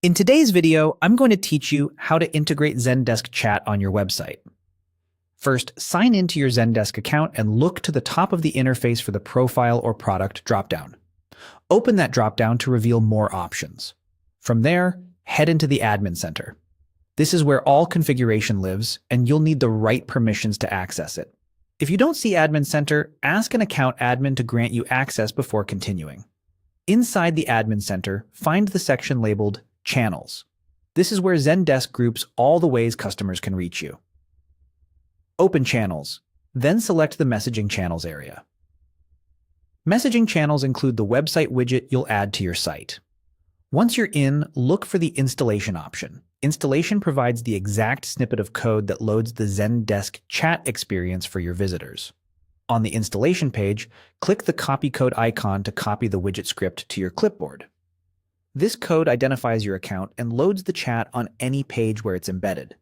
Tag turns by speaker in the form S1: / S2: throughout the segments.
S1: In today's video, I'm going to teach you how to integrate Zendesk chat on your website. First, sign into your Zendesk account and look to the top of the interface for the Profile or Product dropdown. Open that dropdown to reveal more options. From there, head into the Admin Center. This is where all configuration lives, and you'll need the right permissions to access it. If you don't see Admin Center, ask an account admin to grant you access before continuing. Inside the Admin Center, find the section labeled Channels. This is where Zendesk groups all the ways customers can reach you. Open Channels, then select the Messaging Channels area. Messaging channels include the website widget you'll add to your site. Once you're in, look for the Installation option. Installation provides the exact snippet of code that loads the Zendesk chat experience for your visitors. On the installation page, click the copy code icon to copy the widget script to your clipboard. This code identifies your account and loads the chat on any page where it's embedded.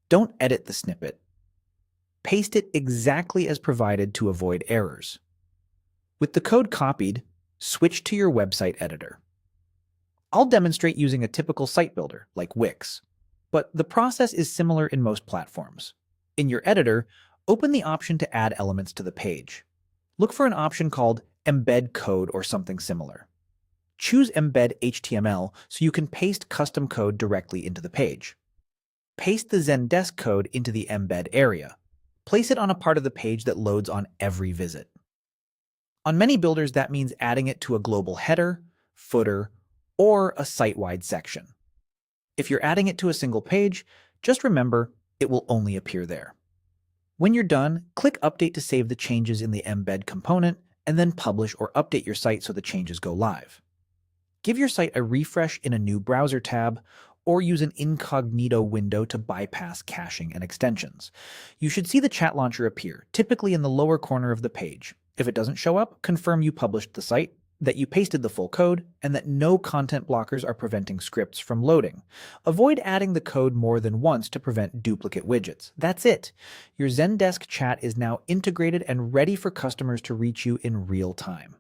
S1: Don't edit the snippet. Paste it exactly as provided to avoid errors. With the code copied, switch to your website editor. I'll demonstrate using a typical site builder, like Wix, but the process is similar in most platforms. In your editor, open the option to add elements to the page. Look for an option called Embed Code or something similar. Choose Embed HTML so you can paste custom code directly into the page. Paste the Zendesk code into the embed area. Place it on a part of the page that loads on every visit. On many builders, that means adding it to a global header, footer, or a site-wide section. If you're adding it to a single page, just remember it will only appear there. When you're done, click Update to save the changes in the embed component, and then publish or update your site so the changes go live. Give your site a refresh in a new browser tab, or use an incognito window to bypass caching and extensions. You should see the chat launcher appear, typically in the lower corner of the page. If it doesn't show up, confirm you published the site, that you pasted the full code, and that no content blockers are preventing scripts from loading. Avoid adding the code more than once to prevent duplicate widgets. That's it. Your Zendesk chat is now integrated and ready for customers to reach you in real time.